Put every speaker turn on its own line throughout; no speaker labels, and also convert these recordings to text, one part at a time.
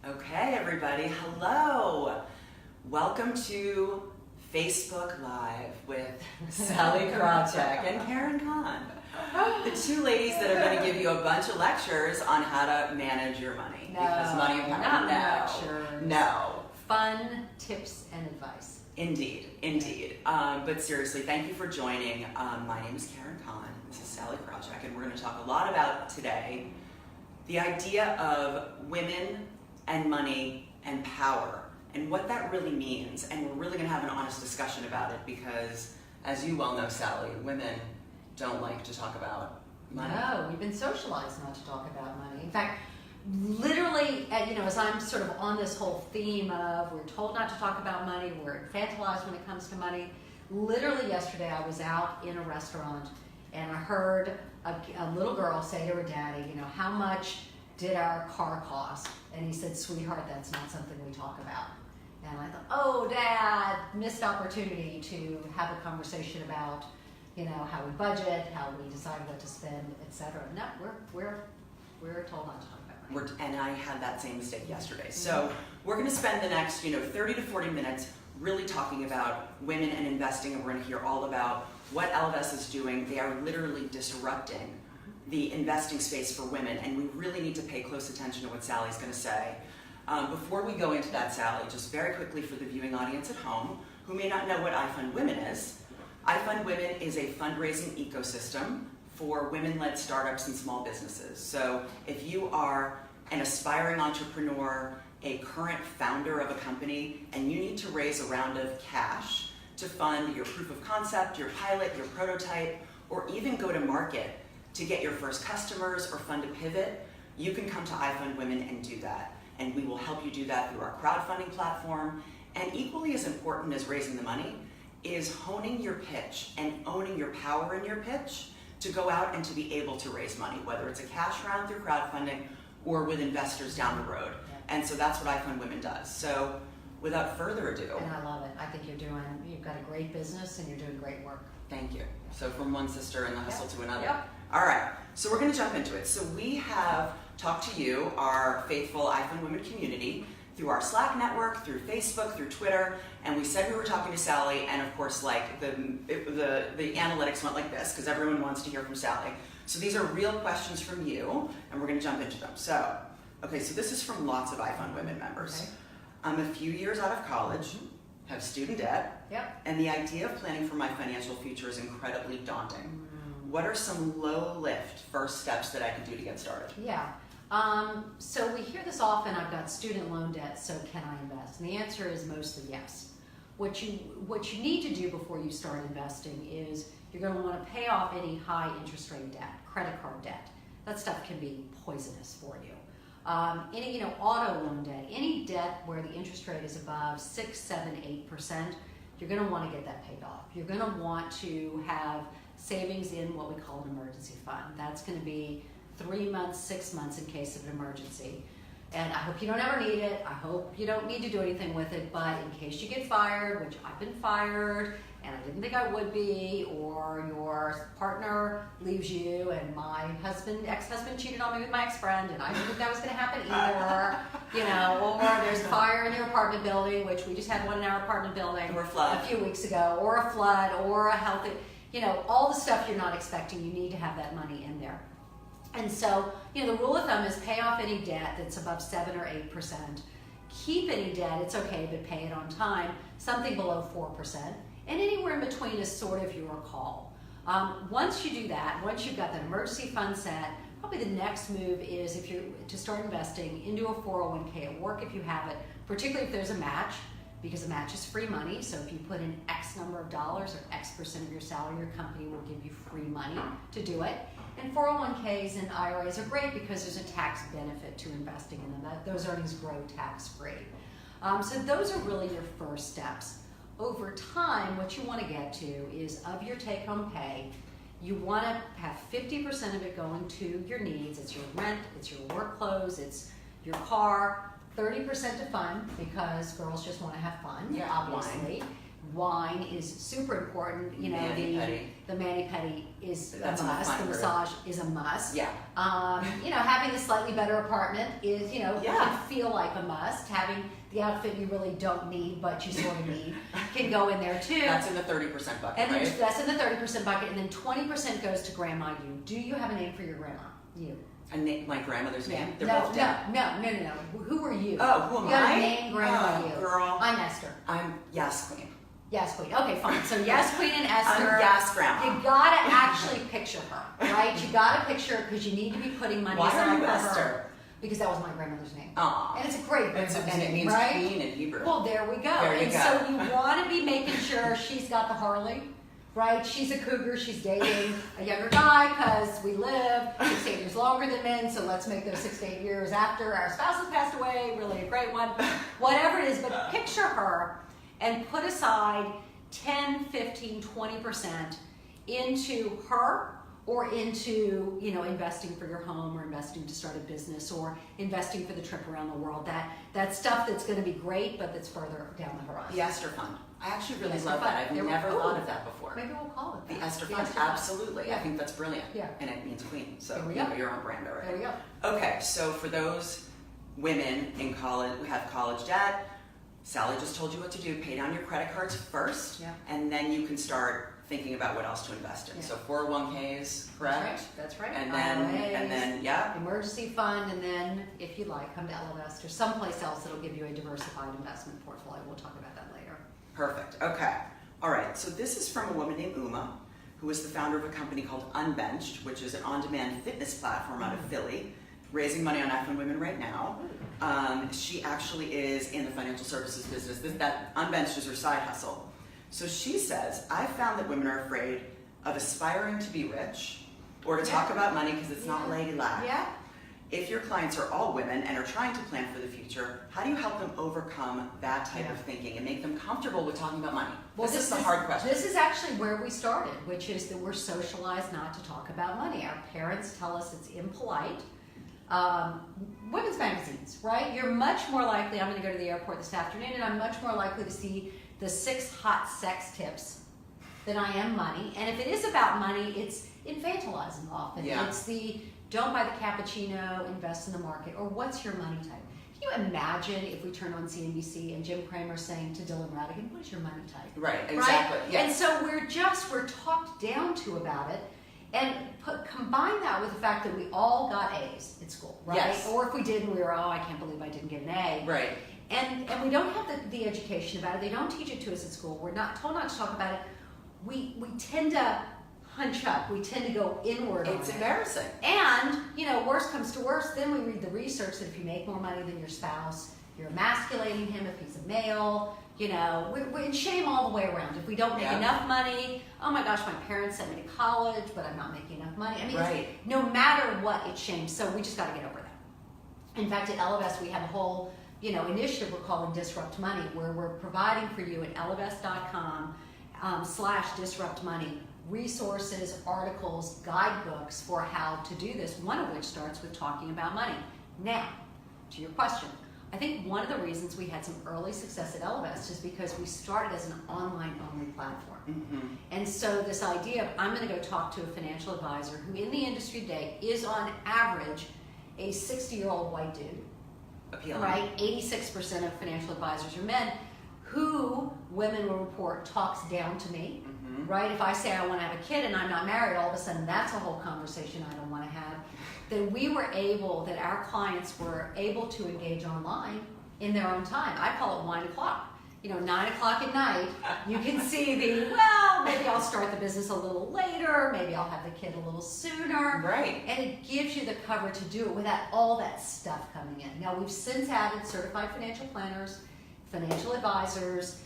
Okay, everybody, hello. Welcome to Facebook Live with Sallie Krawcheck and Cahn. The two ladies that are going to give you a bunch of lectures on how to manage your money. Because money and power.
Not lectures.
No.
Fun tips and advice.
Indeed. But seriously, thank you for joining. My name is Cahn. This is Sallie Krawcheck, and we're going to talk a lot about today the idea of women and money and power and what that really means. And we're really going to have an honest discussion about it because, as you well know, Sallie, women don't like to talk about money.
No, we've been socialized not to talk about money. In fact, literally, as I'm sort of on this whole theme of we're told not to talk about money, we're infantilized when it comes to money. Literally yesterday I was out in a restaurant and I heard a little girl say to her daddy, how much did our car cost? And he said, sweetheart, that's not something we talk about. And I thought, oh, Dad, missed opportunity to have a conversation about, how we budget, how we decide what to spend, etc. No, we're told not to talk about money.
And I had that same mistake yesterday. So we're going to spend the next, 30 to 40 minutes really talking about women and investing, and we're going to hear all about what Ellevest is doing. They are literally disrupting the investing space for women, and we really need to pay close attention to what Sallie's going to say. Before we go into that, Sallie, just very quickly for the viewing audience at home who may not know what iFundWomen is. iFundWomen is a fundraising ecosystem for women-led startups and small businesses. So if you are an aspiring entrepreneur, a current founder of a company, and you need to raise a round of cash to fund your proof of concept, your pilot, your prototype, or even go to market to get your first customers or fund a pivot, you can come to iFundWomen and do that. And we will help you do that through our crowdfunding platform. And equally as important as raising the money is honing your pitch and owning your power in your pitch to go out and to be able to raise money, whether it's a cash round through crowdfunding or with investors down the road. And so that's what iFundWomen does. So without further ado.
And I love it. I think you've got a great business and you're doing great work.
Thank you. So from one sister in the hustle to another.
Yep.
All right, so we're going to jump into it. So we have talked to you, our faithful iFundWomen community, through our Slack network, through Facebook, through Twitter, and we said we were talking to Sallie, and of course, the analytics went like this because everyone wants to hear from Sallie. So these are real questions from you, and we're going to jump into them. So this is from lots of iFundWomen members.
Okay.
I'm a few years out of college, have student debt, and the idea of planning for my financial future is incredibly daunting. What are some low-lift first steps that I can do to get started?
Yeah. So we hear this often, I've got student loan debt, so can I invest? And the answer is mostly yes. What you need to do before you start investing is you're going to want to pay off any high interest rate debt, credit card debt. That stuff can be poisonous for you. Any auto loan debt, any debt where the interest rate is above 6, 7, 8%, you're going to want to get that paid off. You're going to want to have savings in what we call an emergency fund. That's going to be 3 months, 6 months in case of an emergency. And I hope you don't ever need it. I hope you don't need to do anything with it, but in case you get fired, which I've been fired, and I didn't think I would be, or your partner leaves you, and my ex-husband cheated on me with my ex-friend, and I didn't think that was going to happen either, or there's a fire in your apartment building, which we just had one in our apartment building
or a flood
a few weeks ago, or a flood, or a health, all the stuff you're not expecting, you need to have that money in there. And so, the rule of thumb is pay off any debt that's above 7 or 8%. Keep any debt, it's okay, but pay it on time. Something below 4%. And anywhere in between is sort of your call. Once you do that, once you've got that emergency fund set, probably the next move is if you're to start investing into a 401k at work if you have it, particularly if there's a match, because a match is free money. So if you put in X number of dollars or X% of your salary, your company will give you free money to do it. And 401ks and IRAs are great because there's a tax benefit to investing in them. Those earnings grow tax-free. So those are really your first steps. Over time, what you want to get to is of your take-home pay, you want to have 50% of it going to your needs. It's your rent, it's your work clothes, it's your car, 30% to fun because girls just want to have fun, obviously. wine is super important. You know, the mani-pedi is
That's
a must. The massage is a must.
Yeah.
You know, having a slightly better apartment is, you know, can feel like a must. Having the outfit you really don't need, but you sort of need, can go in there too.
That's in the 30% bucket,
and
right?
That's in the 30% bucket, and then 20% goes to grandma. You. Do you have a name for your grandma? You.
My grandmother's name? They're
No,
both dead.
no. Who are you?
Oh, who am I?
You got a name, grandma. You.
Girl.
I'm Esther.
I'm Yas Queen.
Yas Queen. Okay, fine. So Yas Queen and Esther.
I'm Yas Grandma.
You gotta actually picture her, right? You gotta picture her because you need to be putting money aside for
Esther?
her. Because that was my grandmother's name.
Aww.
And it's a great grandmother's
And it
name,
means
right?
queen in Hebrew.
Well, there we go.
There you go.
So you want to be making sure she's got the Harley, right? She's a cougar. She's dating a younger guy because we live 6 to 8 years longer than men. So let's make those 6 to 8 years after our spouses passed away really a great one. Whatever it is, but picture her and put aside 10, 15, 20% into her, or into, you know, investing for your home, or investing to start a business, or investing for the trip around the world. That stuff that's going to be great, but that's further down the horizon.
The Esther Fund. I actually really
Esther
love
Fund.
that. I've never thought of that before.
Maybe we'll call it that.
The Esther Fund. Absolutely.
Yeah.
I think that's brilliant.
Yeah.
And it means queen. So
There we
you
go.
know, you're on brand already.
There we go.
Okay, so for those women in college who have college debt, Sallie just told you what to do. Pay down your credit cards first, and then you can start thinking about what else to invest in.
Yeah.
So 401ks, correct?
That's right.
And then,
emergency fund, and then if you like, come to Ellevest or someplace else that'll give you a diversified investment portfolio. We'll talk about that later.
Perfect. Okay. All right. So this is from a woman named Uma, who is the founder of a company called Unbenched, which is an on-demand fitness platform out of Philly, raising money on iFundWomen right now. She actually is in the financial services business. That Unbenched is her side hustle. So she says, I found that women are afraid of aspiring to be rich or to talk about money because it's not ladylike.
Yeah.
If your clients are all women and are trying to plan for the future, how do you help them overcome that type of thinking and make them comfortable with talking about money?
Well,
this is the hard question.
This is actually where we started, which is that we're socialized not to talk about money. Our parents tell us it's impolite. Women's magazines, right? You're much more likely, I'm going to go to the airport this afternoon, and I'm much more likely to see the 6 hot sex tips than I am money. And if it is about money, it's infantilizing often.
Yeah.
It's the don't buy the cappuccino, invest in the market, or what's your money type? Can you imagine if we turned on CNBC and Jim Cramer saying to Dylan Radigan, what is your money type?
Right, exactly.
Right?
Yes.
And so we're talked down to about it. And combine that with the fact that we all got A's at school, right?
Yes.
Or if we didn't, we were, I can't believe I didn't get an A.
Right.
And we don't have the education about it. They don't teach it to us at school. We're not told not to talk about it. We tend to hunch up. We tend to go inward.
It's embarrassing.
And, you know, worst comes to worst, then we read the research that if you make more money than your spouse, you're emasculating him if he's a male. You know, we're in shame all the way around. If we don't make enough money, oh my gosh, my parents sent me to college, but I'm not making enough money. I mean, no matter what, it's shame. So we just got to get over that. In fact, at Ellevest, we have a whole, you know, initiative we're calling Disrupt Money, where we're providing for you at ellevest.com /disrupt money resources, articles, guidebooks for how to do this, one of which starts with talking about money. Now, to your question, I think one of the reasons we had some early success at Ellevest is because we started as an online-only platform.
Mm-hmm.
And so this idea of I'm going to go talk to a financial advisor who in the industry today is on average a 60-year-old white dude.
Appealing.
Right? 86% of financial advisors are men, who women will report talks down to me.
Mm-hmm.
Right? If I say I want to have a kid and I'm not married, all of a sudden that's a whole conversation I don't want to have. Then we were able, that our clients were able to engage online in their own time. I call it wine o'clock. You know, 9 o'clock at night, you can see well, maybe I'll start the business a little later, maybe I'll have the kid a little sooner.
Right.
And it gives you the cover to do it without all that stuff coming in. Now, we've since added certified financial planners, financial advisors,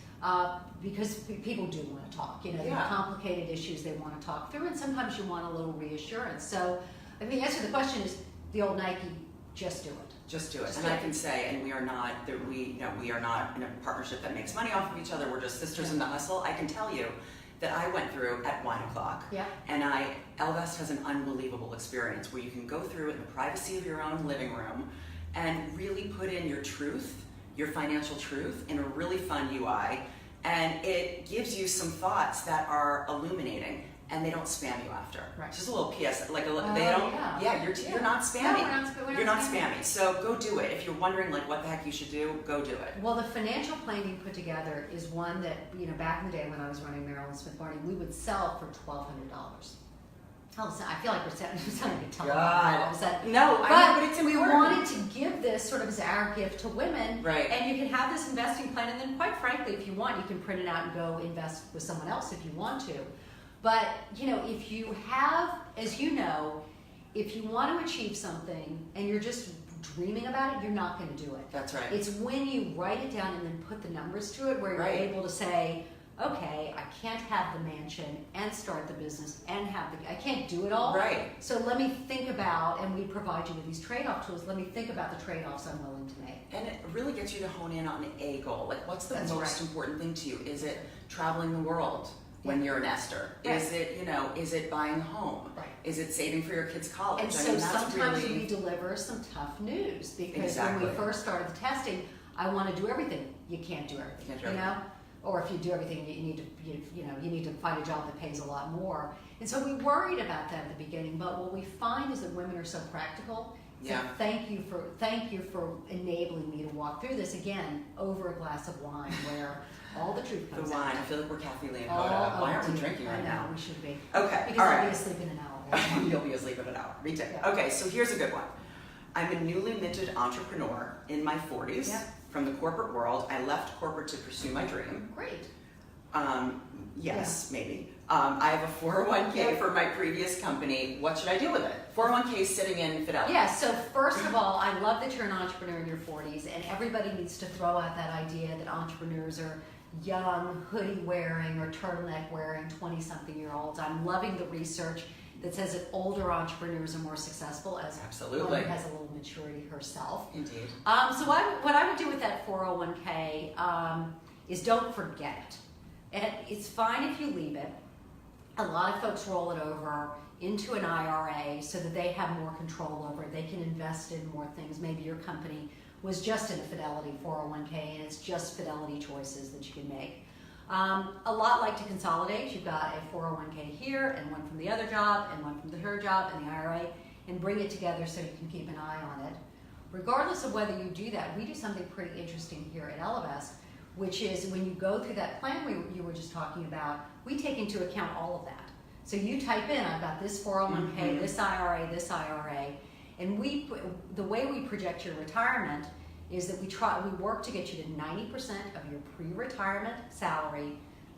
because people do want to talk. You know, they have complicated issues they want to talk through, and sometimes you want a little reassurance. So, I mean, the answer to the question is the old Nike, just do it.
Just do it. And I can say, and we are not in a partnership that makes money off of each other. We're just sisters in the hustle. I can tell you that I went through at wine o'clock.
Yeah.
And Ellevest has an unbelievable experience where you can go through it in the privacy of your own living room and really put in your truth, your financial truth, in a really fun UI. and it gives you some thoughts that are illuminating, and they don't spam you after.
Right.
Just a little PS, like they don't.
Yeah.
You're not spammy.
No,
You're not spammy. So go do it. If you're wondering like what the heck you should do, go do it.
Well, the financial plan you put together is one that, back in the day when I was running Maryland Smith Barney, we would sell for $1,200. I feel like we're sounding like a telephone.
No, but it's important.
We wanted to give this sort of as our gift to women.
Right.
And you can have this investing plan, and then quite frankly, if you want, you can print it out and go invest with someone else if you want to. But, if you have, as you know, if you want to achieve something and you're just dreaming about it, you're not going to do it.
That's right.
It's when you write it down and then put the numbers to it where you're able to say, okay, I can't have the mansion and start the business and I can't do it all.
Right.
So let me think about, and we provide you with these trade-off tools, let me think about the trade-offs I'm willing to make.
And it really gets you to hone in on a goal. Like, what's the
That's
most important thing to you? Is it traveling the world when you're an Esther?
Right.
Is it, is it buying a home?
Right.
Is it saving for your kids' college?
And
that's
sometimes
really...
we deliver some tough news because
Exactly.
when we first started the testing, I want to do everything. You can't do everything.
Can't do everything.
Or if you do everything, you need to find a job that pays a lot more. And so we worried about that at the beginning. But what we find is that women are so practical. So
Yeah.
thank you for enabling me to walk through this again over a glass of wine, where all the truth
The
comes
wine.
out.
I feel like we're Kathy Lee and Hoda. Why aren't we drinking right now?
We should be.
Okay.
Because
all
I'll
right.
be asleep in an hour.
You'll be asleep in an hour. Me too.
Yeah.
Okay, so here's a good one. I'm a newly minted entrepreneur in my 40s.
Yeah.
From the corporate world. I left corporate to pursue my dream.
Great.
Yes, maybe. I have a 401k for my previous company. What should I do with it? 401k is sitting in Fidelity.
Yeah, so first of all, I love that you're an entrepreneur in your 40s, and everybody needs to throw out that idea that entrepreneurs are young, hoodie wearing, or turtleneck wearing 20-something-year-olds. I'm loving the research that says that older entrepreneurs are more successful, as
Absolutely.
one who has a little maturity herself.
Indeed.
So what I would do with that 401k is don't forget it. And it's fine if you leave it. A lot of folks roll it over into an IRA so that they have more control over it. They can invest in more things. Maybe your company was just in a Fidelity 401k and it's just Fidelity choices that you can make. A lot like to consolidate. You've got a 401k here and one from the other job and one from her job and the IRA, and bring it together so you can keep an eye on it. Regardless of whether you do that, we do something pretty interesting here at Ellevest, which is when you go through that plan you were just talking about, we take into account all of that. So you type in, I've got this 401k, this IRA, and the way we project your retirement is that we work to get you to 90% of your pre-retirement salary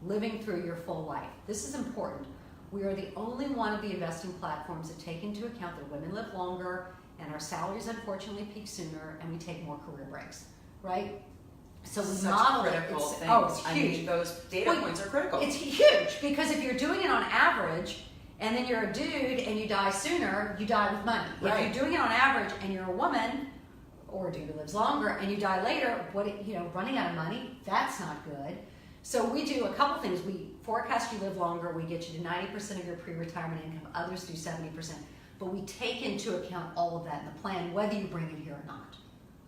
living through your full life. This is important. We are the only one of the investing platforms that take into account that women live longer and our salaries unfortunately peak sooner and we take more career breaks, right? So we
Such
model
critical
it.
things.
It's huge.
I mean, those data points are critical.
It's huge because if you're doing it on average and then you're a dude and you die sooner, you die with money.
Right.
If you're doing it on average and you're a woman or a dude who lives longer and you die later, running out of money, that's not good. So we do a couple things. We forecast you live longer. We get you to 90% of your pre-retirement income. Others do 70%. But we take into account all of that in the plan, whether you bring it here or not.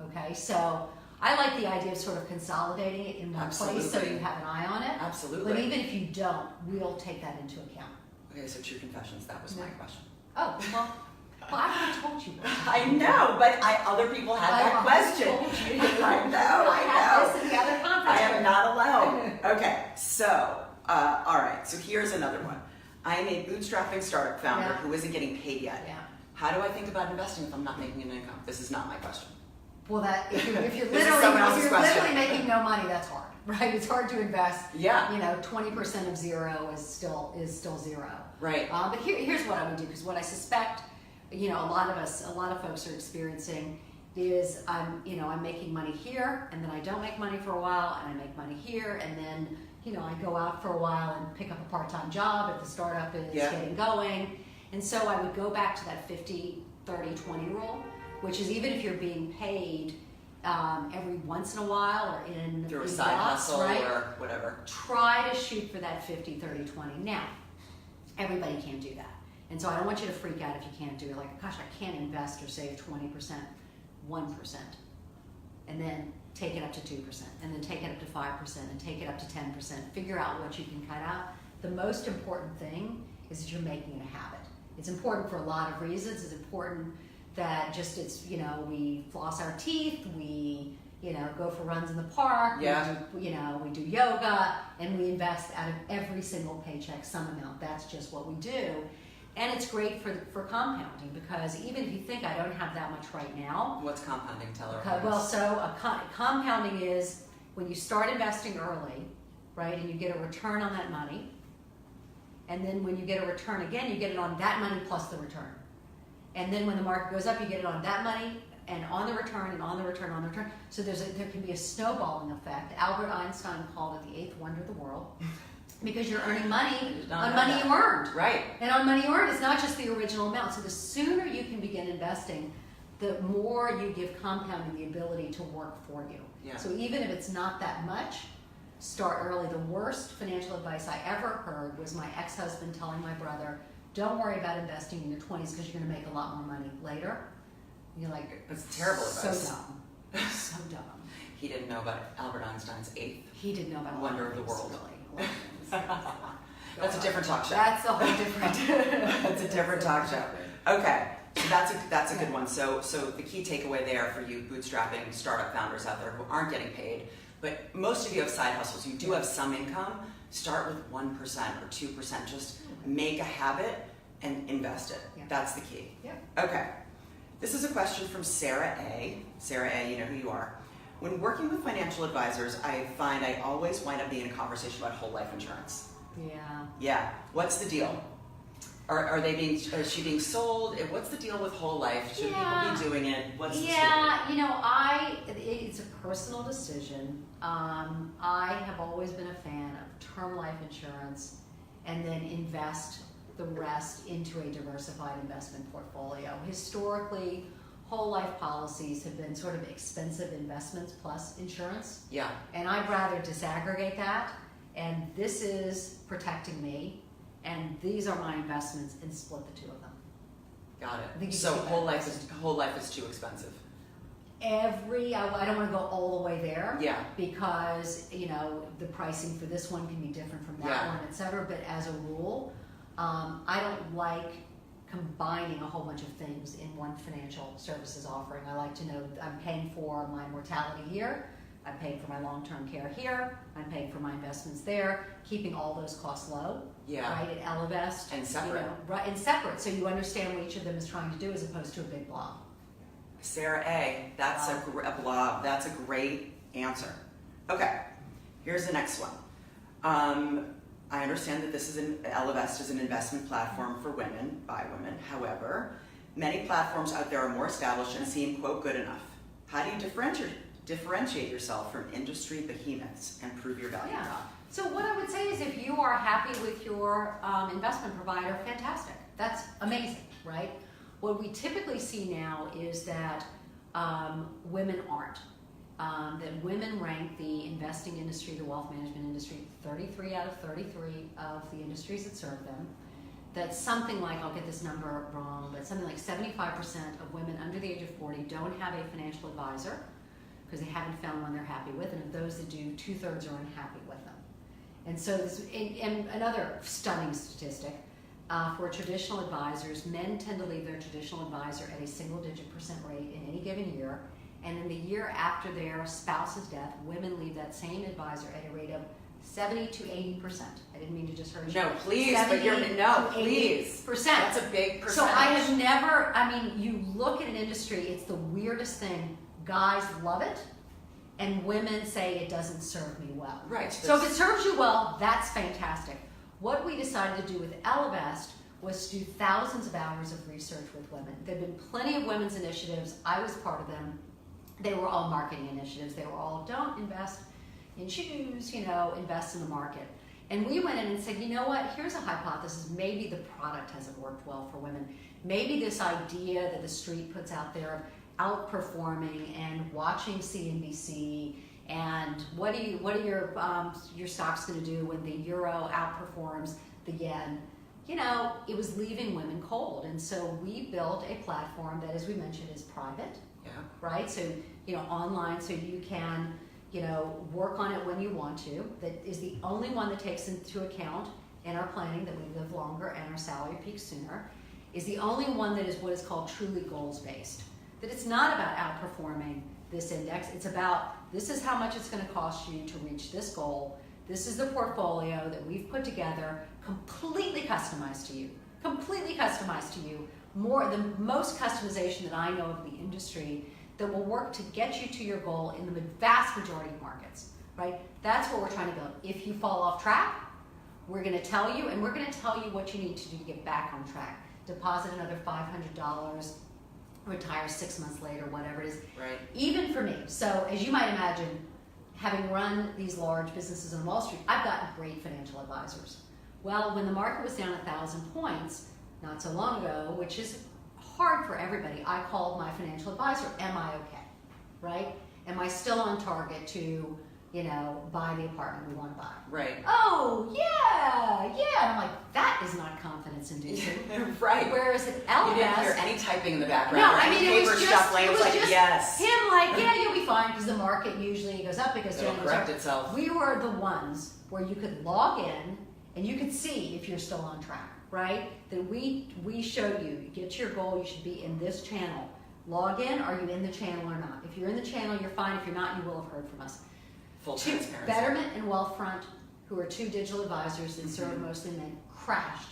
Okay, so I like the idea of sort of consolidating it in one place so you have an eye on it.
Absolutely.
But even if you don't, we'll take that into account.
Okay, so true confessions. That was my question.
Oh, well I already told you.
I know, but other people had that question. I know.
I have this in the other conference.
I am not alone. Okay, so, all right, so here's another one. I am a bootstrapping startup founder who isn't getting paid yet.
Yeah.
How do I think about investing if I'm not making an income? This is not my question.
Well, if you're
This is someone else's
literally
question.
making no money, that's hard, right? It's hard to invest.
Yeah.
20% of zero is still zero.
Right.
But here's what I would do, because what I suspect, a lot of folks are experiencing is I'm making money here, and then I don't make money for a while, and I make money here, and then I go out for a while and pick up a part-time job if the startup is getting going. And so I would go back to that 50, 30, 20 rule, which is even if you're being paid every once in a while or
through a
in
side
blocks,
hustle
right?
or whatever.
Try to shoot for that 50, 30, 20. Now, everybody can't do that. And so I don't want you to freak out if you can't do it. Like, gosh, I can't invest or save 20%, 1%. and then take it up to 2%, and then take it up to 5%, and take it up to 10%. Figure out what you can cut out. The most important thing is that you're making it a habit. It's important for a lot of reasons. It's important that just we floss our teeth, we go for runs in the park, we do yoga, and we invest out of every single paycheck some amount. That's just what we do. And it's great for compounding, because even if you think I don't have that much right now.
What's compounding? Tell her.
Well, so compounding is when you start investing early, right, and you get a return on that money. And then when you get a return again, you get it on that money plus the return. And then when the market goes up, you get it on that money and on the return and on the return, on the return. So there can be a snowballing effect. Albert Einstein called it the eighth wonder of the world, because you're earning money on money you earned.
Right.
And on money you earned, it's not just the original amount. So the sooner you can begin investing, the more you give compounding the ability to work for you.
Yeah.
So even if it's not that much, start early. The worst financial advice I ever heard was my ex-husband telling my brother, don't worry about investing in your 20s because you're going to make a lot more money later. And you're like,
that's terrible advice.
So dumb. So dumb.
He didn't know about Albert Einstein's eighth
He didn't know about
wonder of the world.
Really.
That's a different talk show.
That's a whole different.
That's a different talk show. Okay, so that's a good one. So the key takeaway there for you bootstrapping startup founders out there who aren't getting paid, but most of you have side hustles. You do have some income. Start with 1% or 2%. Just make a habit and invest it.
Yeah.
That's the key.
Yeah.
Okay. This is a question from Sarah A. Sarah A, you know who you are. When working with financial advisors, I find I always wind up being in a conversation about whole life insurance.
Yeah.
Yeah. What's the deal? Is she being sold? What's the deal with whole life? Should people be doing it? What's the story?
It's a personal decision. I have always been a fan of term life insurance and then invest the rest into a diversified investment portfolio. Historically, whole life policies have been sort of expensive investments plus insurance.
Yeah.
And I'd rather disaggregate that, and this is protecting me, and these are my investments, and split the two of them.
Got
I think
it.
you
So
should do
whole
that.
life is too expensive.
I don't want to go all the way there.
Yeah.
Because, the pricing for this one can be different from that one, et cetera. But as a rule, I don't like combining a whole bunch of things in one financial services offering. I like to know I'm paying for my mortality here, I'm paying for my long-term care here, I'm paying for my investments there, keeping all those costs low, right, at Ellevest.
And separate.
And separate, so you understand what each of them is trying to do as opposed to a big blob.
Sarah A, that's a blob. That's a great answer. Okay, here's the next one. I understand that Ellevest is an investment platform for women, by women. However, many platforms out there are more established and seem, quote, good enough. How do you differentiate yourself from industry behemoths and prove your value prop?
So what I would say is if you are happy with your investment provider, fantastic. That's amazing, right? What we typically see now is that women aren't. That women rank the investing industry, the wealth management industry, 33 out of 33 of the industries that serve them. That something like, I'll get this number wrong, but something like 75% of women under the age of 40 don't have a financial advisor because they haven't found one they're happy with, and of those that do, 2/3 are unhappy with them. And so and another stunning statistic, for traditional advisors, men tend to leave their traditional advisor at a single-digit % rate in any given year. And in the year after their spouse's death, women leave that same advisor at a rate of 70 to 80%. I didn't mean to just hurt you.
No, please, please. That's a big percentage.
So I have never, you look at an industry, it's the weirdest thing. Guys love it, and women say it doesn't serve me well.
Right.
So if it serves you well, that's fantastic. What we decided to do with Ellevest was to do thousands of hours of research with women. There have been plenty of women's initiatives. I was part of them. They were all marketing initiatives. They were all, don't invest in shoes, invest in the market. And we went in and said, you know what, here's a hypothesis. Maybe the product hasn't worked well for women. Maybe this idea that the street puts out there of outperforming and watching CNBC and what are your stocks going to do when the euro outperforms the yen? It was leaving women cold. And so we built a platform that, as we mentioned, is private.
Yeah.
right? So, online, so you can, work on it when you want to. That is the only one that takes into account in our planning that we live longer and our salary peaks sooner. Is the only one that is what is called truly goals-based. That it's not about outperforming this index. It's about, this is how much it's going to cost you to reach this goal. This is the portfolio that we've put together, completely customized to you. Completely customized to you. The most customization that I know of in the industry that will work to get you to your goal in the vast majority of markets, right? That's what we're trying to build. If you fall off track, we're going to tell you, and we're going to tell you what you need to do to get back on track. Deposit another $500, retire 6 months later, whatever it is.
Right.
Even for me. So as you might imagine, having run these large businesses on Wall Street, I've gotten great financial advisors. Well, when the market was down 1,000 points, not so long ago, which is hard for everybody, I called my financial advisor, am I okay, right? Am I still on target to, buy the apartment we want to buy?
Right.
Oh, yeah. And I'm like, that is not confidence inducing.
Right.
Whereas at
You
Ellevest,
didn't hear any typing in the background.
no,
or
I mean,
any
it was
paper
just,
shuffling.
it was
like,
just
yes.
him like, yeah, you'll be fine, because the market usually goes up because
It'll correct itself.
we were the ones where you could log in and you could see if you're still on track, right? That we show you, get to your goal, you should be in this channel. Log in, are you in the channel or not? If you're in the channel, you're fine. If you're not, you will have heard from us.
Full transparency.
Betterment and Wealthfront, who are two digital advisors that serve mostly men, crashed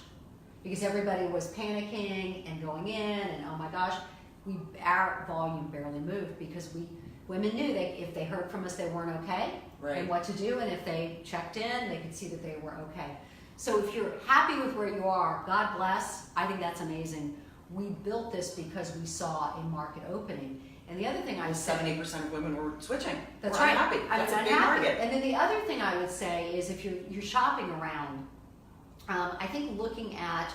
because everybody was panicking and going in, and oh my gosh, our volume barely moved because women knew if they heard from us, they weren't okay,
right,
and what to do, and if they checked in, they could see that they were okay. So if you're happy with where you are, God bless. I think that's amazing. We built this because we saw a market opening. And the other thing I would say,
70% of women were switching.
That's
We're
right.
unhappy. That's a big
unhappy.
market.
And then the other thing I would say is if you're shopping around, I think looking at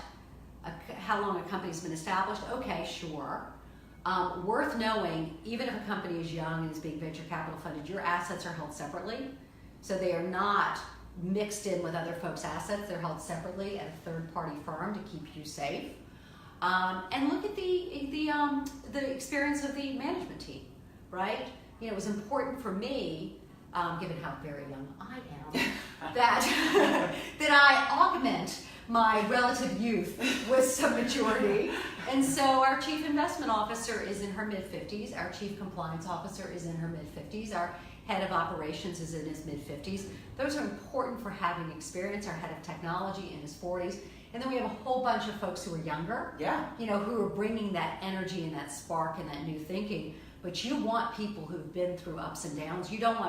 how long a company's been established, okay, sure. Worth knowing, even if a company is young and is being venture capital funded, your assets are held separately. So they are not mixed in with other folks' assets. They're held separately at a third-party firm to keep you safe. And look at the experience of the management team, right? It was important for me, given how very young I am, that I augment my relative youth with some maturity. And so our chief investment officer is in her mid-50s. Our chief compliance officer is in her mid-50s. Our head of operations is in his mid-50s. Those are important for having experience. Our head of technology in his 40s. And then we have a whole bunch of folks who are younger, who are bringing that energy and that spark and that new thinking. But you want people who've been through ups and downs. You don't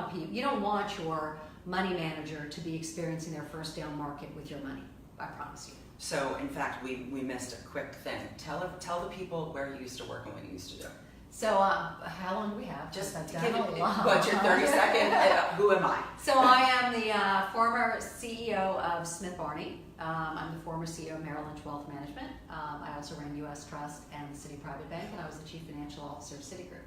want your money manager to be experiencing their first down market with your money. I promise you.
So, in fact, we missed a quick thing. Tell the people where you used to work and what you used to do.
So, how long do we have?
Just
I've
to
done
give
a
it,
lot.
what's your 30-second, who am I?
So I am the former CEO of Smith Barney. I'm the former CEO of Merrill Lynch Wealth Management. I also ran U.S. Trust and the Citi Private Bank, and I was the Chief Financial Officer of Citigroup.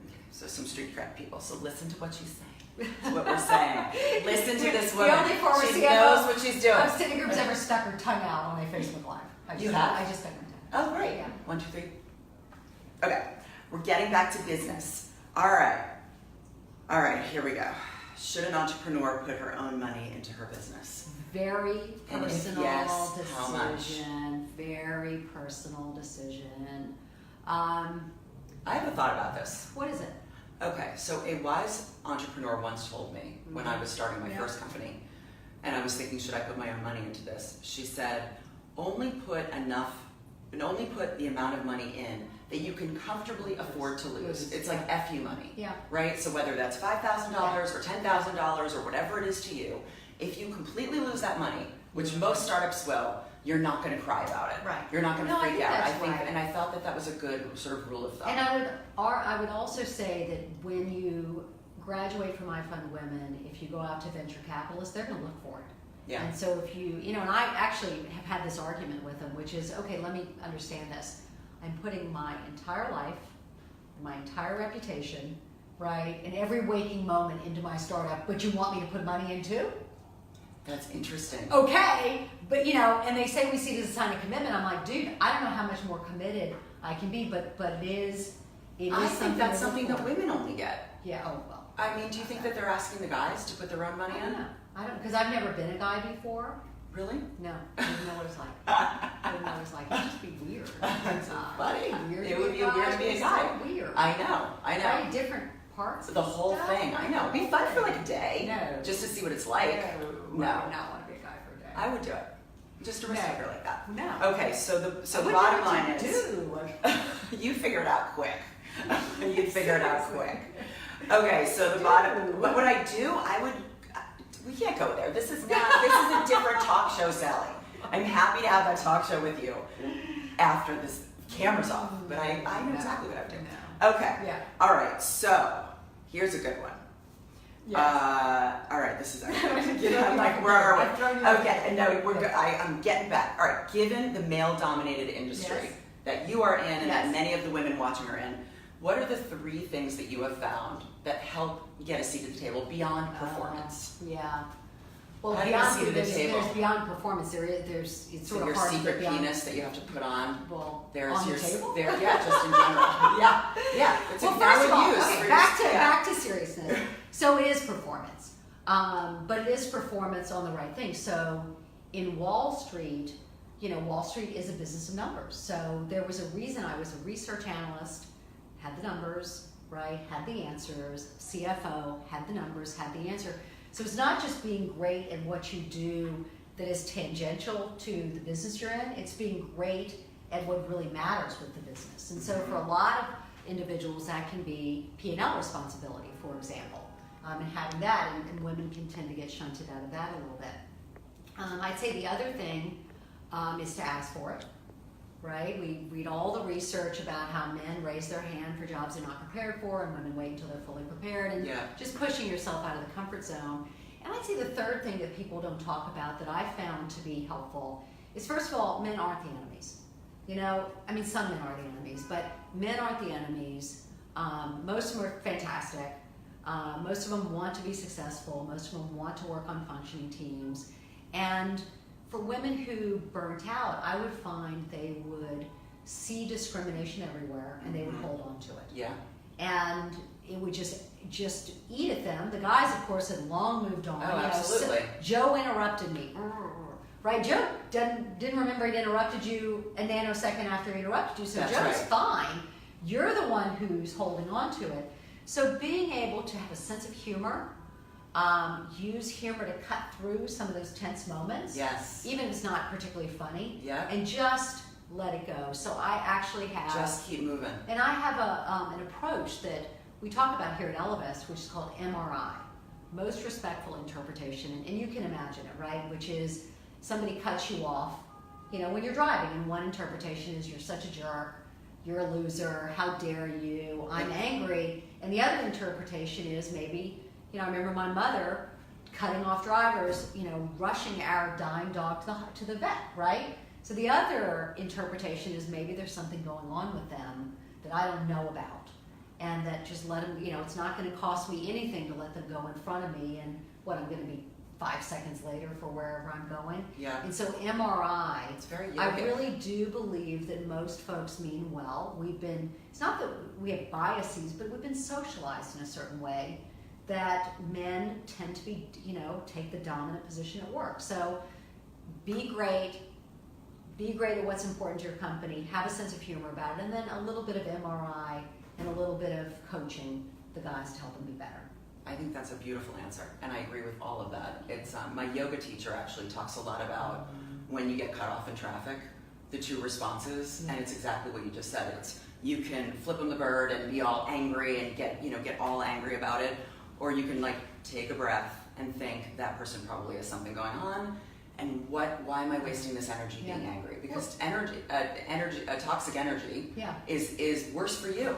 Okay, so some street cred people. So listen to what she's saying. That's what we're saying. Listen to this woman.
The only former
she
CFO
knows what she's doing.
of Citigroup's ever stuck her tongue out on a Facebook Live. I just stuck my tongue.
Oh, great.
Yeah.
1, 2, 3. Okay, we're getting back to business. All right, here we go. Should an entrepreneur put her own money into her business?
Very
And if
personal
yes, how much?
decision. Very personal decision.
I have a thought about this.
What is it?
Okay, so a wise entrepreneur once told me when I was starting my first company, and I was thinking, should I put my own money into this? She said, only put the amount of money in that you can comfortably afford to lose. It's like FU money, right? So whether that's $5,000 or $10,000 or whatever it is to you, if you completely lose that money, which most startups will, you're not going to cry about it.
Right.
You're not going to freak out.
I
I
think
think,
right.
and I felt that was a good sort of rule of thumb.
And I would also say that when you graduate from iFundWomen, if you go out to venture capitalists, they're going to look for it.
Yeah.
And so if you, and I actually have had this argument with them, which is, okay, let me understand this. I'm putting my entire life, my entire reputation, right, and every waking moment into my startup, but you want me to put money into?
That's interesting.
Okay, but and they say we see it as a sign of commitment. I'm like, dude, I don't know how much more committed I can be, but it is It is
I think that's
to
something
look
that
for.
women only get.
Yeah. Oh well.
I mean, do you think that they're asking the guys to put their own money
I don't
in?
know. I don't, because I've never been a guy before.
Really?
No, I didn't know what it was like. I didn't know what it was like. It'd just be weird.
That's funny.
Weird
It would be weird to be a guy.
So weird.
I know.
Very different parts.
The whole
stuff.
thing. I know. It'd be fun for like a day.
No.
Just to see what it's like.
No. I would not want to be a guy for a day.
I would do it. Just to risk her like that.
No.
Okay, so the
I wouldn't
bottom
know what
line
to
is
do.
you figure it out quick. You'd figure it out quick. Okay, so the bottom what would I do? We can't go there. This is a different talk show, Sally. I'm happy to have that talk show with you after this camera's off, but I know exactly what I would do.
No.
Okay.
Yeah.
All right, so here's a good one.
Yes.
All right, this is I'm like, where are we? Okay, no, we're good. I'm getting back. All right, given the male-dominated industry
Yes.
that you are in and that
Yes.
many of the women watching are in, what are the 3 things that you have found that help get a seat at the table beyond performance?
Yeah. Well,
How do you
beyond
see to the table?
there's beyond performance. There's it's
So
sort
your
of hard to
secret
get beyond.
penis that you have to put on.
Well,
There's
on
your
the table.
yeah, just in general. Yeah. It's
Well,
a
first of all,
valid use
okay,
for
back
your-
to
yeah.
back to seriousness. So it is performance, but it is performance on the right thing. So in Wall Street, Wall Street is a business of numbers. So there was a reason I was a research analyst, had the numbers, right? Had the answers. CFO had the numbers, had the answer. So it's not just being great at what you do that is tangential to the business you're in. It's being great at what really matters with the business. And so for a lot of individuals, that can be P&L responsibility, for example, and having that, and women can tend to get shunted out of that a little bit. I'd say the other thing is to ask for it, right? We read all the research about how men raise their hand for jobs they're not prepared for, and women wait until they're fully prepared, and just pushing yourself out of the comfort zone. And I'd say the third thing that people don't talk about that I found to be helpful is, first of all, men aren't the enemies. Some men are the enemies, but men aren't the enemies. Most of them are fantastic. Most of them want to be successful. Most of them want to work on functioning teams. And for women who burnt out, I would find they would see discrimination everywhere and they would hold on to it.
Yeah.
And it would just eat at them. The guys, of course, had long moved on.
Oh, absolutely.
So Joe interrupted me. Right, Joe didn't remember he'd interrupted you a nanosecond after he interrupted you, so
That's
Joe's
right.
fine. You're the one who's holding on to it. So being able to have a sense of humor, use humor to cut through some of those tense moments,
Yes.
even if it's not particularly funny,
Yeah.
and just let it go. So I actually have...
Just keep moving.
And I have an approach that we talk about here at Ellevest, which is called MRI, Most Respectful Interpretation. And you can imagine it, right? Which is somebody cuts you off, when you're driving, and one interpretation is you're such a jerk, you're a loser, how dare you, I'm angry. And the other interpretation is maybe, I remember my mother cutting off drivers, rushing our dying dog to the vet, right? So the other interpretation is maybe there's something going on with them that I don't know about, and that just let them, it's not going to cost me anything to let them go in front of me, and I'm going to be 5 seconds later for wherever I'm going.
Yeah.
And so MRI,
It's very
I
yogic.
really do believe that most folks mean well. It's not that we have biases, but we've been socialized in a certain way that men tend to be, take the dominant position at work. So be great at what's important to your company, have a sense of humor about it, and then a little bit of MRI and a little bit of coaching the guys to help them be better.
I think that's a beautiful answer, and I agree with all of that. It's my yoga teacher actually talks a lot about when you get cut off in traffic, the 2 responses, and it's exactly what you just said. It's you can flip them the bird and be all angry and get all angry about it, or you can take a breath and think that person probably has something going on, and why am I wasting this energy being angry? Because toxic energy is worse for you.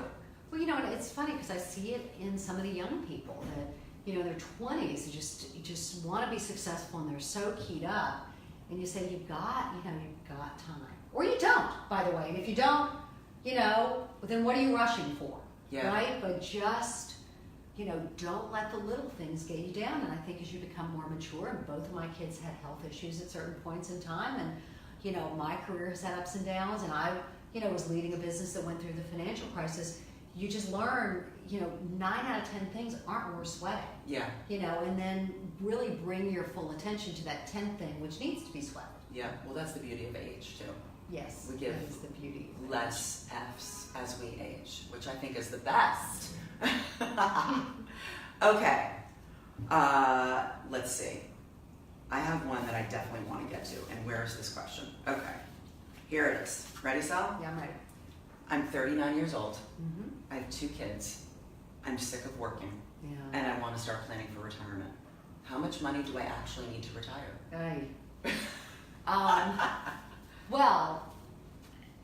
Well, it's funny because I see it in some of the young people that, in their 20s, just want to be successful and they're so keyed up. And you say, you've got time. Or you don't, by the way. And if you don't, then what are you rushing for?
Yeah.
Right? But just, don't let the little things get you down. And I think as you become more mature, and both of my kids had health issues at certain points in time, and, my career has had ups and downs, and I, was leading a business that went through the financial crisis. you just learn, 9 out of 10 things aren't worth sweating.
Yeah.
And then really bring your full attention to that 10th thing, which needs to be sweated.
Yeah. Well, that's the beauty of age too.
Yes,
We give
that is the beauty. of
less F's as we age, which I think is the best. Okay. Let's see. I have one that I definitely want to get to. And where is this question? Okay. Here it is. Ready, Sal?
Yeah, I'm ready.
I'm 39 years old.
Mm-hmm.
I have 2 kids. I'm sick of working.
Yeah.
And I want to start planning for retirement. How much money do I actually need to retire?
Well,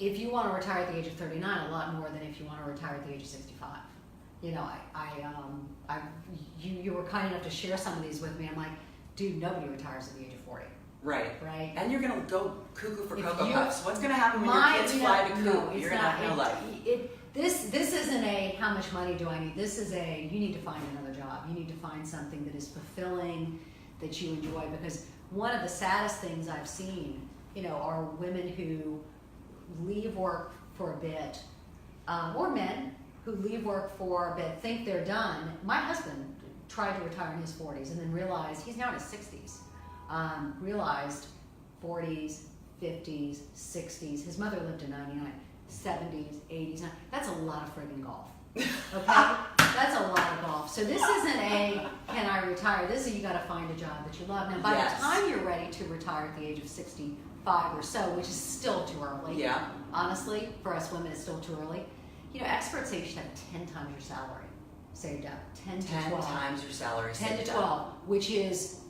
if you want to retire at the age of 39, a lot more than if you want to retire at the age of 65. You were kind enough to share some of these with me. I'm like, dude, nobody retires at the age of 40.
Right.
Right.
And you're going to go cuckoo for
If
Cocoa
you-
Puffs. What's going to happen when your kids fly to
no,
coop?
it's
You're going to
not.
have no life.
This isn't a how much money do I need. This is a you need to find another job. You need to find something that is fulfilling, that you enjoy. Because one of the saddest things I've seen, are women who leave work for a bit, or men who leave work for a bit, think they're done. My husband tried to retire in his 40s and then realized he's now in his 60s. Realized 40s, 50s, 60s. His mother lived to 99. 70s, 80s. That's a lot of friggin' golf. Okay? That's a lot of golf. So this isn't a, can I retire? This is you got to find a job that you love. Now, by
Yes.
the time you're ready to retire at the age of 65 or so, which is still too early.
Yeah.
Honestly, for us women, it's still too early. Experts say you should have 10 times your salary saved up. 10 to
10
12.
times your salary
10 to
saved
12,
up.
which is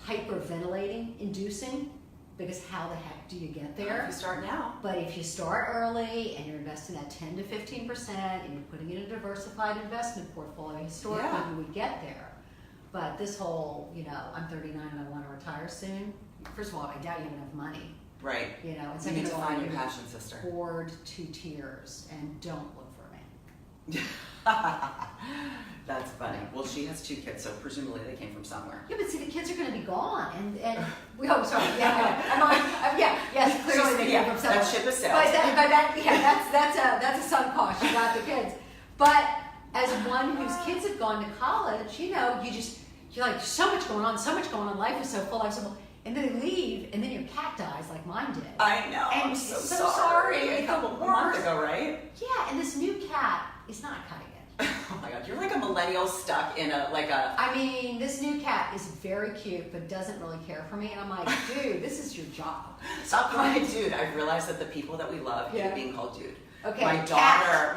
hyperventilating inducing, because how the heck do you get there?
If you start now.
But if you start early and you're investing that 10 to 15% and you're putting it in a diversified investment portfolio, historically
Yeah.
you would get there. But this whole, I'm 39 and I want to retire soon. First of all, I doubt you have enough money.
Right.
And
You
second
need to
of all,
find your
you're
passion, sister.
bored to tears and don't look for a man.
That's funny. Well, she has 2 kids, so presumably they came from somewhere.
Yeah, but see, the kids are going to be gone, and sorry, yes, clearly they came from somewhere.
That ship has sailed.
That's a sunk cost. You got the kids, but as one whose kids have gone to college, you're like so much going on. Life is so full. And then they leave, and then your cat dies like mine did.
I know.
And
I'm so
sorry.
A couple months ago, right?
Yeah, and this new cat is not cutting it.
Oh my God, you're like a millennial stuck in
This new cat is very cute, but doesn't really care for me. And I'm like, dude, this is your job.
Stop calling me dude. I've realized that the people that we love
Yeah.
hate being called dude.
Okay,
My daughter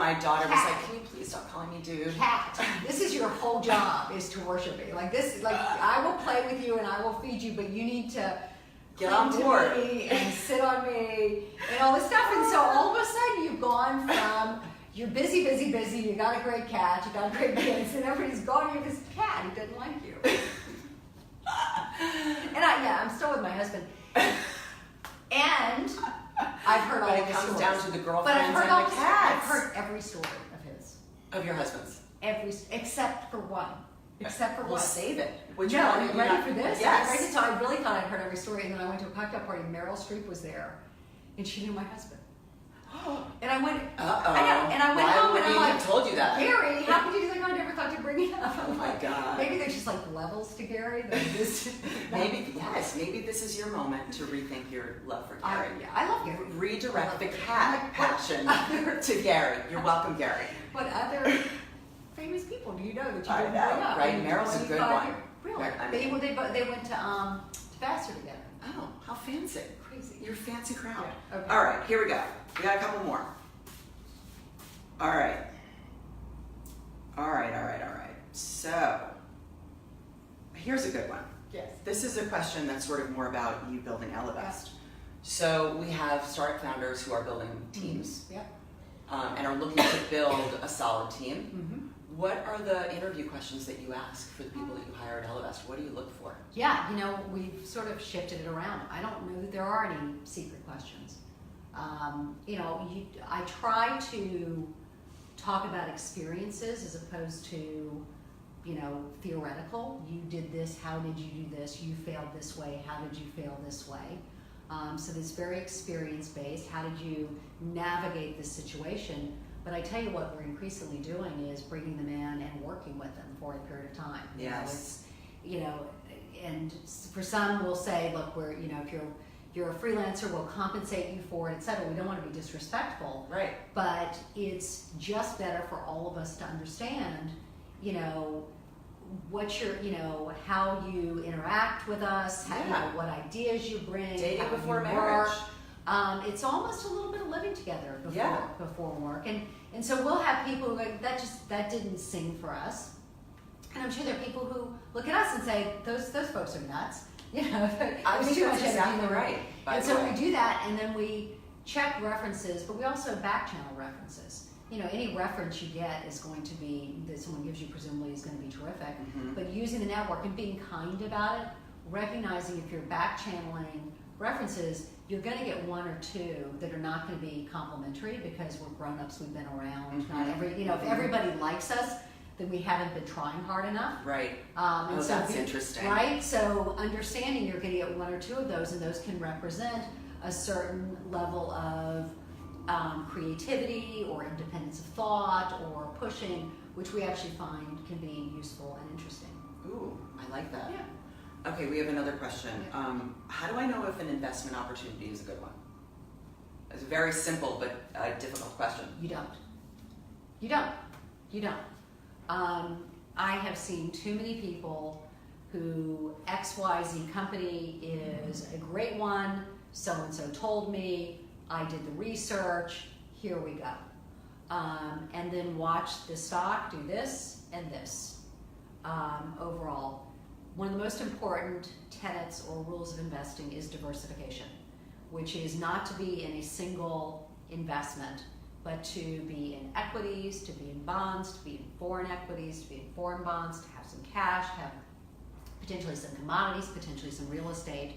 was like, can you please stop calling me dude?
Cat. This is your whole job, is to worship me. I will play with you and I will feed you, but you need to
Get on board.
to me and sit on me and all this stuff. And so all of a sudden you've gone from you're busy, you got a great cat, you got great kids, and everybody's gone, you have this cat who doesn't like you. And I'm still with my husband. And I've heard all
But
the
it comes
stories.
down to the
But
girlfriends
I've heard
and
all
the
the
cats.
I've heard every story of his.
Of your husband's.
Except for one.
We'll save it. Which
No,
one
are
have
you
you
ready
not-
for this?
Yes.
Are you ready? So I really thought I'd heard every story, and then I went to a cocktail party, and Meryl Streep was there, and she knew my husband. And I went,
Uh-oh.
I know, and I went
Why
home,
would
and
we
I'm
have
like,
told you that?
Gary, how could you do that? I never thought to bring it up.
Oh my God.
Maybe there's just like levels to Gary.
Maybe this is your moment to rethink your love for Gary.
I love Gary.
Redirect the cat passion to Gary. You're welcome, Gary.
What other famous people do you know that you
I
didn't
know,
bring up?
right?
in
Meryl's a good
25
one.
years? Really?
I mean-
They went to Vassar together.
Oh, how fancy.
Crazy.
You're a fancy crowd.
Yeah, okay.
All right, here we go. We got a couple more. All right. So, here's a good one.
Yes.
This is a question that's sort of more about you building Ellevest. So we have startup founders who are building teams
Yeah.
And are looking to build a solid team.
Mm-hmm.
What are the interview questions that you ask for the people that you hire at Ellevest? What do you look for?
Yeah, we've sort of shifted it around. I don't know that there are any secret questions. I try to talk about experiences as opposed to, theoretical. You did this, how did you do this? You failed this way, how did you fail this way? So this very experience-based, how did you navigate this situation? But I tell you what we're increasingly doing is bringing them in and working with them for a period of time.
Yes.
And for some we'll say, look, if you're a freelancer, we'll compensate you for it, etc. We don't want to be disrespectful.
Right.
But it's just better for all of us to understand, what how you interact with us, what ideas you bring,
dating
how
before
you
marriage.
work. It's almost a little bit of living together before work, and so we'll have people who that didn't sing for us, and I'm sure there are people who look at us and say those folks are nuts.
I think that's exactly right.
And so we do that, and then we check references, but we also back channel references. Any reference you get is going to be, that someone gives you presumably is going to be terrific, but using the network and being kind about it, recognizing if you're back channeling references, you're going to get one or two that are not going to be complimentary because we're grown-ups, we've been around. Not if everybody likes us, then we haven't been trying hard enough.
Right.
And so
that's interesting.
Right? So understanding you're going to get one or two of those, and those can represent a certain level of creativity or independence of thought or pushing, which we actually find can be useful and interesting.
Ooh, I like that.
Yeah.
Okay, we have another question. How do I know if an investment opportunity is a good one? It's a very simple but difficult question.
You don't. I have seen too many people who XYZ company is a great one, so-and-so told me, I did the research, here we go. And then watch the stock do this and this. Overall, one of the most important tenets or rules of investing is diversification, which is not to be in a single investment, but to be in equities, to be in bonds, to be in foreign equities, to be in foreign bonds, to have some cash, have potentially some commodities, potentially some real estate.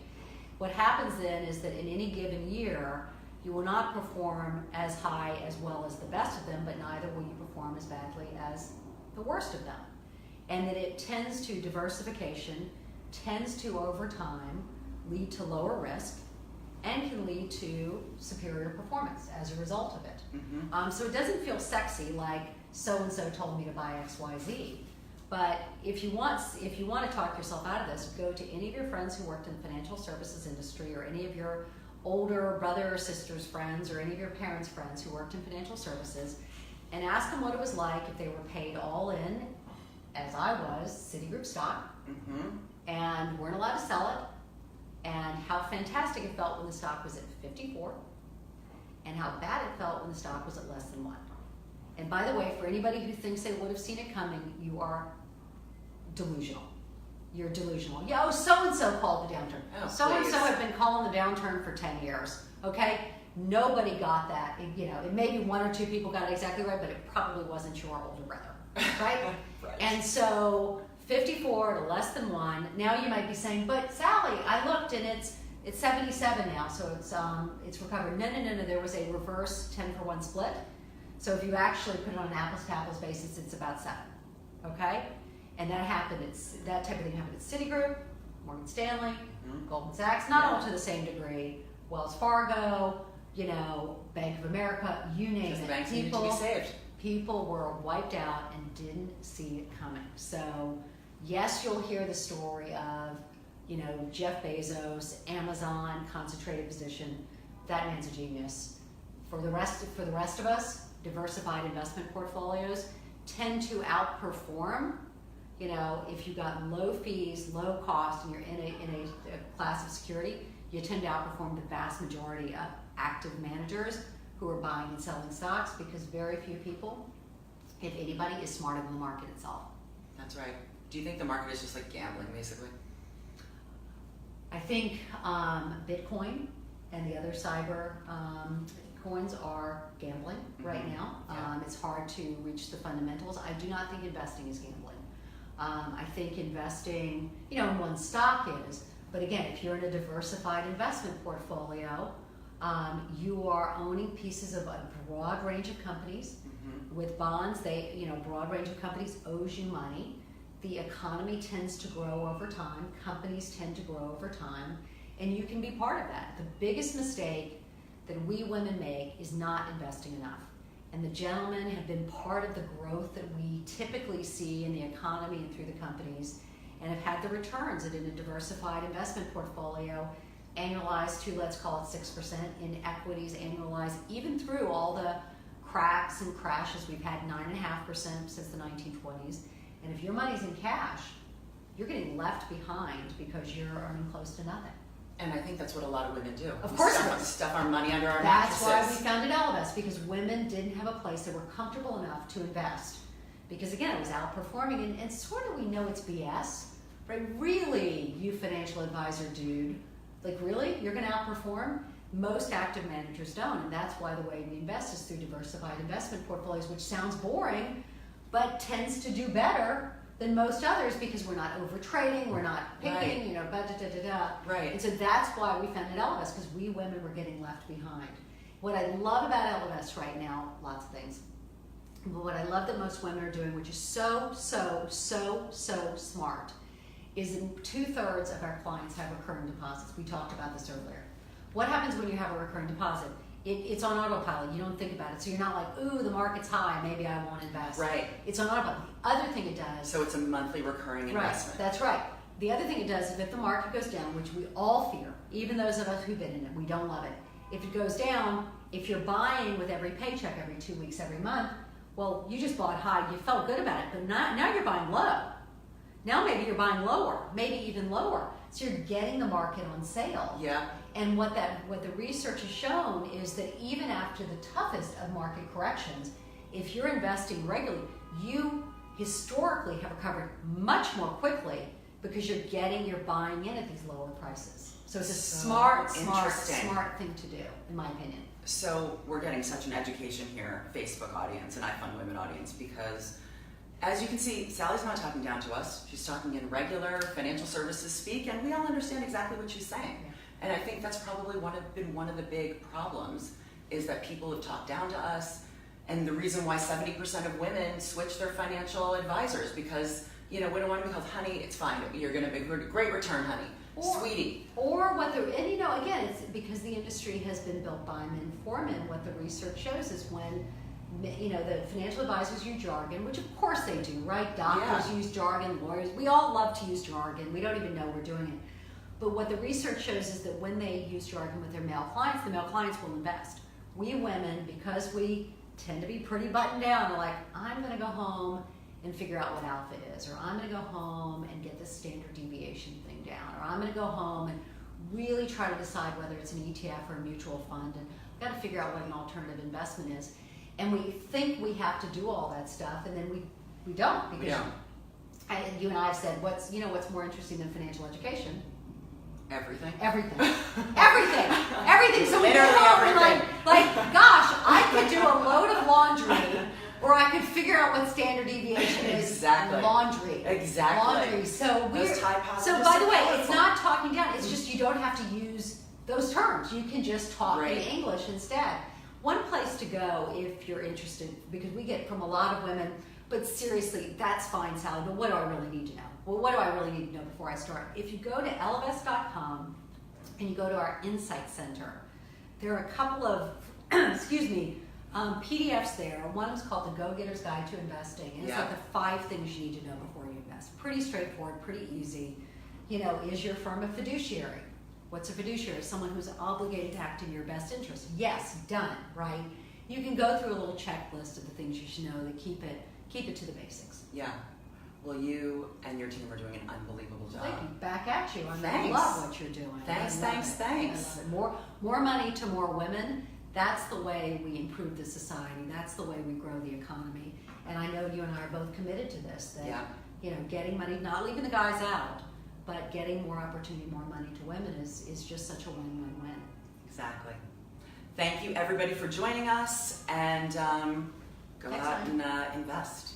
What happens then is that in any given year, you will not perform as high as well as the best of them, but neither will you perform as badly as the worst of them. And that it diversification tends to, over time, lead to lower risk and can lead to superior performance as a result of it. So it doesn't feel sexy like so-and-so told me to buy XYZ. But if you want to talk yourself out of this, go to any of your friends who worked in the financial services industry, or any of your older brother or sister's friends, or any of your parents' friends who worked in financial services, and ask them what it was like if they were paid all in, as I was, Citigroup stock, and weren't allowed to sell it, and how fantastic it felt when the stock was at 54, and how bad it felt when the stock was at less than 1. And by the way, for anybody who thinks they would have seen it coming, you are delusional. You're delusional. Yeah, so-and-so called the downturn. So-and-so had been calling the downturn for 10 years, okay? Nobody got that. It maybe one or two people got it exactly right, but it probably wasn't your older brother, right?
Right.
And so 54 to less than 1, now you might be saying, but Sallie, I looked and it's 77 now, so it's recovered. No, there was a reverse 10-for-1 split. So if you actually put it on an apples-to-apples basis, it's about 7, okay? And that type of thing happened at Citigroup, Morgan Stanley, Goldman Sachs, not all to the same degree, Wells Fargo, Bank of America, you name it.
Banks needed to be saved.
People were wiped out and didn't see it coming. So yes, you'll hear the story of, Jeff Bezos, Amazon, concentrated position. That man's a genius. For the rest of us, diversified investment portfolios tend to outperform. If you've got low fees, low cost, and you're in a class of security, you tend to outperform the vast majority of active managers who are buying and selling stocks, because very few people, if anybody, is smarter than the market itself.
That's right. Do you think the market is just like gambling, basically?
I think Bitcoin and the other cyber coins are gambling right now. It's hard to reach the fundamentals. I do not think investing is gambling. I think investing, in one stock is, but again, if you're in a diversified investment portfolio, you are owning pieces of a broad range of companies. With bonds, broad range of companies owes you money. The economy tends to grow over time. Companies tend to grow over time, and you can be part of that. The biggest mistake that we women make is not investing enough. and the gentlemen have been part of the growth that we typically see in the economy and through the companies, and have had the returns that in a diversified investment portfolio, annualized to, let's call it 6%, in equities annualized, even through all the cracks and crashes. We've had 9.5% since the 1920s. And if your money's in cash, you're getting left behind because you're earning close to nothing.
And I think that's what a lot of women do.
Of course
we
it is.
stuff our money under our
That's
mattresses.
why we founded Ellevest, because women didn't have a place that were comfortable enough to invest. Because again, it was outperforming, and sort of we know it's BS, right? Really, you financial advisor dude, like really, you're gonna outperform? Most active managers don't, and that's why the way we invest is through diversified investment portfolios, which sounds boring, but tends to do better than most others because we're not over trading, we're not picking,
Right.
you know, da-da-da-da-da.
Right.
And so that's why we founded Ellevest, because we women were getting left behind. What I love about Ellevest right now, lots of things, but what I love that most women are doing, which is so smart, is in 2/3 of our clients have recurring deposits. We talked about this earlier. What happens when you have a recurring deposit? It's on autopilot. You don't think about it. So you're not like, ooh, the market's high, maybe I won't invest.
Right.
It's on autopilot. The other thing it does...
So it's a monthly recurring investment.
Right, that's right. The other thing it does is if the market goes down, which we all fear, even those of us who've been in it, we don't love it. If it goes down, if you're buying with every paycheck, every 2 weeks, every month, well, you just bought high, you felt good about it, but now you're buying low. Now maybe you're buying lower, maybe even lower. So you're getting the market on sale.
Yeah.
And what the research has shown is that even after the toughest of market corrections, if you're investing regularly, you historically have recovered much more quickly because you're buying in at these lower prices. So it's a smart thing to do, in my opinion.
So we're getting such an education here, Facebook audience and iFundWomen audience, because as you can see, Sallie's not talking down to us. She's talking in regular financial services speak, and we all understand exactly what she's saying.
Yeah.
And I think that's probably been one of the big problems, is that people have talked down to us, and the reason why 70% of women switch their financial advisors, because, you know, we don't want to be called honey, it's fine, you're going to be a great return, honey, sweetie.
Or and you know, again, it's because the industry has been built by men for men. What the research shows is when, you know, the financial advisors use jargon, which of course they do, right? Doctors use jargon, lawyers, we all love to use jargon, we don't even know we're doing it. But what the research shows is that when they use jargon with their male clients, the male clients will invest. We women, because we tend to be pretty buttoned down, are like, I'm gonna go home and figure out what alpha is, or I'm gonna go home and get the standard deviation thing down, or I'm gonna go home and really try to decide whether it's an ETF or a mutual fund, and I've got to figure out what an alternative investment is. And we think we have to do all that stuff, and then we don't, because you and I have said, what's more interesting than financial education?
Everything.
Everything. Everything. So we
Literally
go home and
everything.
like, gosh, I could do a load of laundry, or I could figure out what standard deviation is.
Exactly.
Laundry.
Exactly.
Laundry. So
Those Tide Pods
So
are
by
so
the way,
powerful.
it's not talking down. It's just you don't have to use those terms. You can just talk in
Right.
English instead. One place to go if you're interested, because we get from a lot of women, but seriously, that's fine, Sallie, but what do I really need to know? Well, what do I really need to know before I start? If you go to ellevest.com and you go to our Insight Center, there are a couple of, PDFs there. One is called The Go-Getter's Guide to Investing. And it's like the 5 things you need to know before you invest. Pretty straightforward, pretty easy. You know, is your firm a fiduciary? What's a fiduciary? Someone who's obligated to act in your best interest. Yes, done, right? You can go through a little checklist of the things you should know that keep it to the basics.
Yeah. Well, you and your team are doing an unbelievable job.
Thank you. Back at you. I
Thanks.
love what you're doing.
Thanks.
I love it. More money to more women. That's the way we improve the society. That's the way we grow the economy. And I know you and I are both committed to this. That you know, getting money, not leaving the guys out, but getting more opportunity, more money to women is just such a win-win-win.
Exactly. Thank you, everybody, for joining us, and go
Thanks,
out and invest.